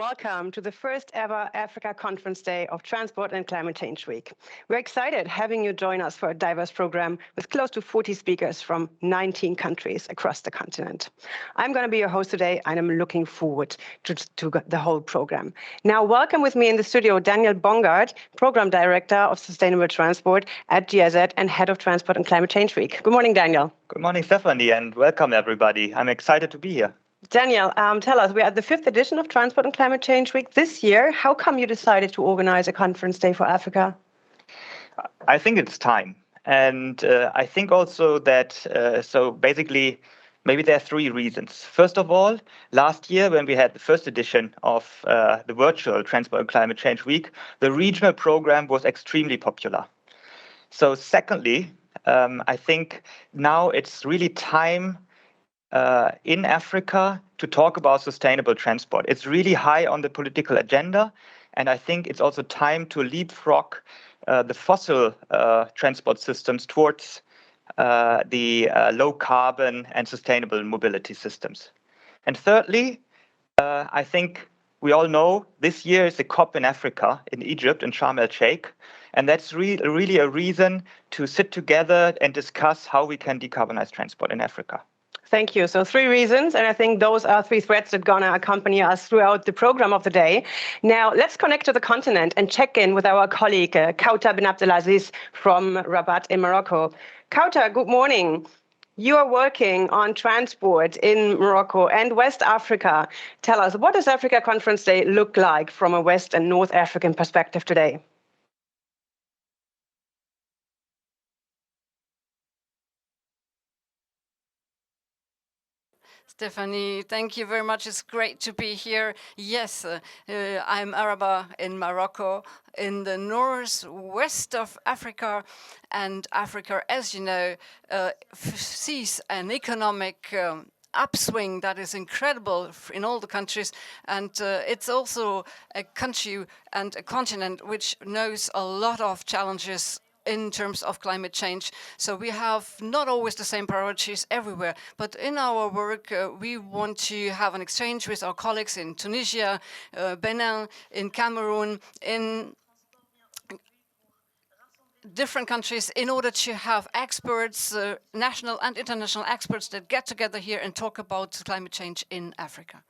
welcome to the first ever Africa Conference Day of Transport and Climate Change Week. We're excited having you join us for a diverse program with close to 40 speakers from 19 countries across the continent. I'm going to be your host today, and I'm looking forward to the whole program. Now, welcome with me in the studio, Daniel Bongard, Program Director of Sustainable Transport at GIZ and Head of Transport and Climate Change Week. Good morning, Daniel. Good morning, Stephanie, and welcome, everybody. I'm excited to be here. Daniel, tell us, we're at the 5th edition of Transport and Climate Change Week this year. How come you decided to organize a conference day for Africa? I think it's time. And I think also that, so basically, maybe there are three reasons. First of all, last year when we had the first edition of the virtual Transport and Climate Change Week, the regional program was extremely popular. So secondly, I think now it's really time in Africa to talk about sustainable transport. It's really high on the political agenda, and I think it's also time to leapfrog the fossil transport systems towards the low carbon and sustainable mobility systems. And thirdly, I think we all know this year is the COP in Africa, in Egypt, in Sharm el-Sheikh, and that's really a reason to sit together and discuss how we can decarbonize transport in Africa. Thank you. So 3 reasons, and I think those are 3 threads that are going to accompany us throughout the program of the day. Now, let's connect to the continent and check in with our colleague, Kauta Ben Abdelaziz from Rabat in Morocco. Kauta, good morning. You are working on transport in Morocco and West Africa. Tell us, what does Africa Conference Day look like from a West and North African perspective today? Stephanie, thank you very much. It's great to be here. Yes, I'm Araba in Morocco, in the northwest of Africa. And Africa, as you know, sees an economic upswing that is incredible in all the countries. And it's also a country and a continent which knows a lot of challenges in terms of climate change. So we have not always the same priorities everywhere, but in our work, we want to have an exchange with our colleagues in Tunisia, Benin, in Cameroon, in different countries in order to have experts, national and international experts that get together here and talk about climate change in Africa.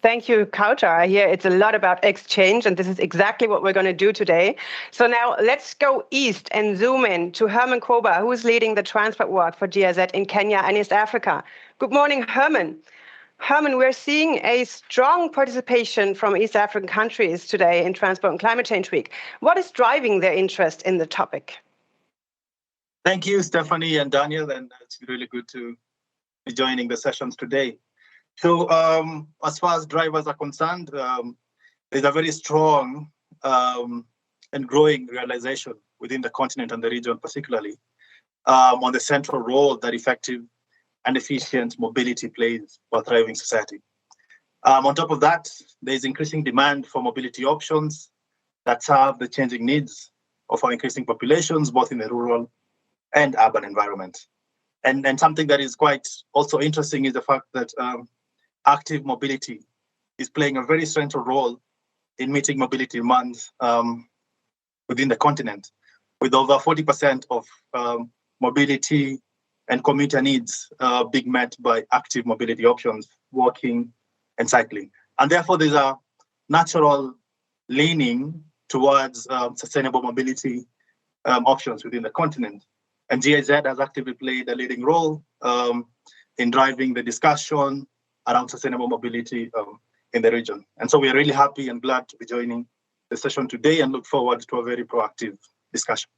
Thank you, Kauta. I hear it's a lot about exchange, and this is exactly what we're going to do today. So now let's go east and zoom in to Herman Koba, who is leading the transport work for GIZ in Kenya and East Africa. Good morning, Herman. Herman, we're seeing a strong participation from East African countries today in Transport and Climate Change Week. What is driving their interest in the topic? Thank you, Stephanie and Daniel, and it's really good to be joining the sessions today. So as far as drivers are concerned, there's a very strong and growing realization within the continent and the region particularly on the central role that effective and efficient mobility plays for a thriving society. On top of that, there's increasing demand for mobility options that serve the changing needs of our increasing populations, both in the rural and urban environment. And something that is quite also interesting is the fact that active mobility is playing a very central role in meeting mobility demands within the continent, with over 40% of mobility and commuter needs being met by active mobility options, walking and cycling. And therefore, there's a natural leaning towards sustainable mobility options within the continent. And GIZ has actively played a leading role in driving the discussion around sustainable mobility in the region. And so we are really happy and glad to be joining the session today and look forward to a very proactive discussion.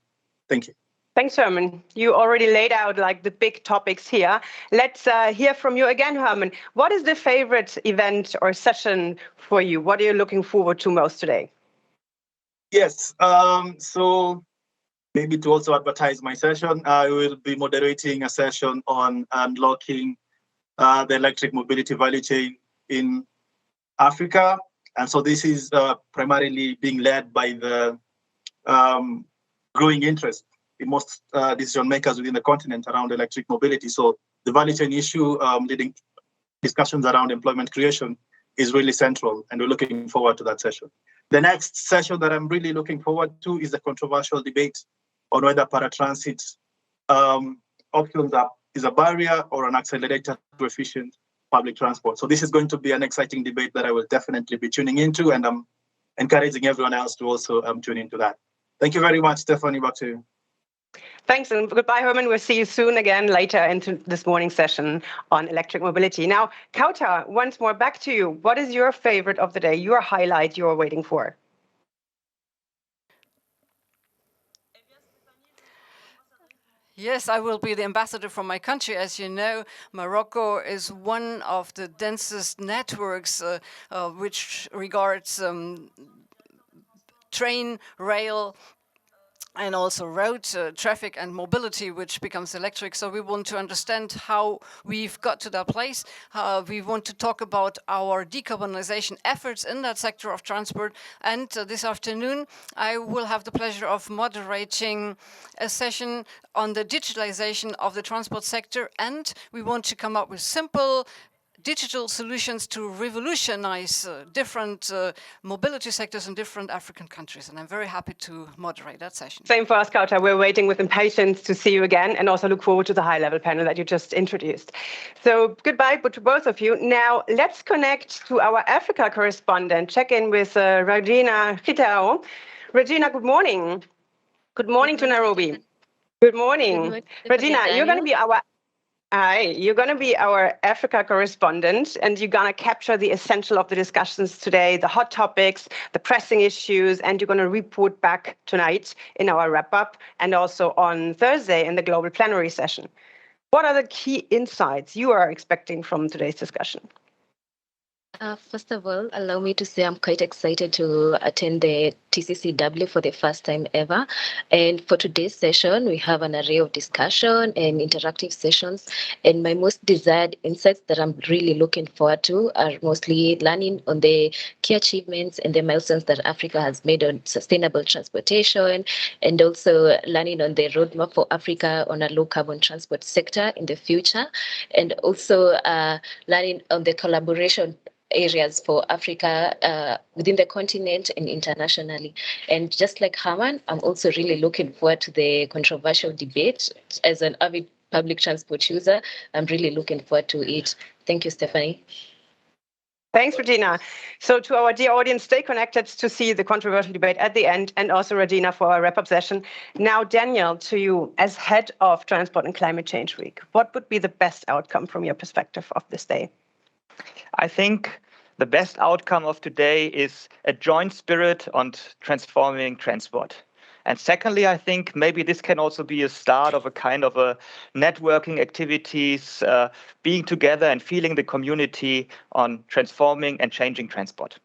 Thank you. Thanks, Herman. You already laid out like the big topics here. Let's hear from you again, Herman. What is the favorite event or session for you? What are you looking forward to most today? Yes, so maybe to also advertise my session, I will be moderating a session on unlocking the electric mobility value chain in Africa. And so this is primarily being led by the growing interest in most decision makers within the continent around electric mobility. So the value chain issue leading discussions around employment creation is really central, and we're looking forward to that session. The next session that I'm really looking forward to is the controversial debate on whether paratransit options is a barrier or an accelerator to efficient public transport. So this is going to be an exciting debate that I will definitely be tuning into, and I'm encouraging everyone else to also tune into that. Thank you very much, Stephanie. Back to you. Thanks, and goodbye, Herman. We'll see you soon again later into this morning's session on electric mobility. Now, Kauta, once more back to you. What is your favorite of the day, your highlight you're waiting for? Yes, I will be the ambassador from my country. As you know, Morocco is one of the densest networks which regards train, rail, and also road traffic and mobility, which becomes electric. So we want to understand how we've got to that place. We want to talk about our decarbonization efforts in that sector of transport. And this afternoon, I will have the pleasure of moderating a session on the digitalization of the transport sector. And we want to come up with simple digital solutions to revolutionize different mobility sectors in different African countries. And I'm very happy to moderate that session. Same for us, Kauta. We're waiting with impatience to see you again, and also look forward to the high-level panel that you just introduced. So goodbye to both of you. Now let's connect to our Africa correspondent, check in with Regina Gitao. Regina, good morning. Good morning to Nairobi. Good morning. Regina, you're going to be our you're going to be our Africa correspondent, and you're going to capture the essential of the discussions today, the hot topics, the pressing issues, and you're going to report back tonight in our wrap-up and also on Thursday in the global plenary session. What are the key insights you are expecting from today's discussion? First of all, allow me to say I'm quite excited to attend the TCCW for the first time ever. And for today's session, we have an array of discussion and interactive sessions. And my most desired insights that I'm really looking forward to are mostly learning on the key achievements and the milestones that Africa has made on sustainable transportation, and also learning on the roadmap for Africa on a low carbon transport sector in the future, and also learning on the collaboration areas for Africa within the continent and internationally. And just like Herman, I'm also really looking forward to the controversial debate. As an avid public transport user, I'm really looking forward to it. Thank you, Stephanie. Thanks, Regina. So to our dear audience, stay connected to see the controversial debate at the end, and also Regina for our wrap-up session. Now, Daniel, to you, as head of Transport and Climate Change Week, what would be the best outcome from your perspective of this day? I think the best outcome of today is a joint spirit on transforming transport. And secondly, I think maybe this can also be a start of a kind of a networking activities, being together and feeling the community on transforming and changing transport.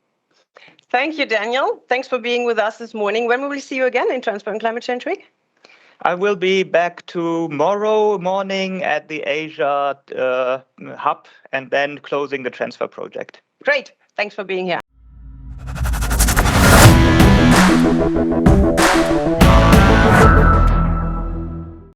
Thank you, Daniel. Thanks for being with us this morning. When will we see you again in Transport and Climate Change Week? I will be back tomorrow morning at the Asia hub, and then closing the transfer project. Great. Thanks for being here.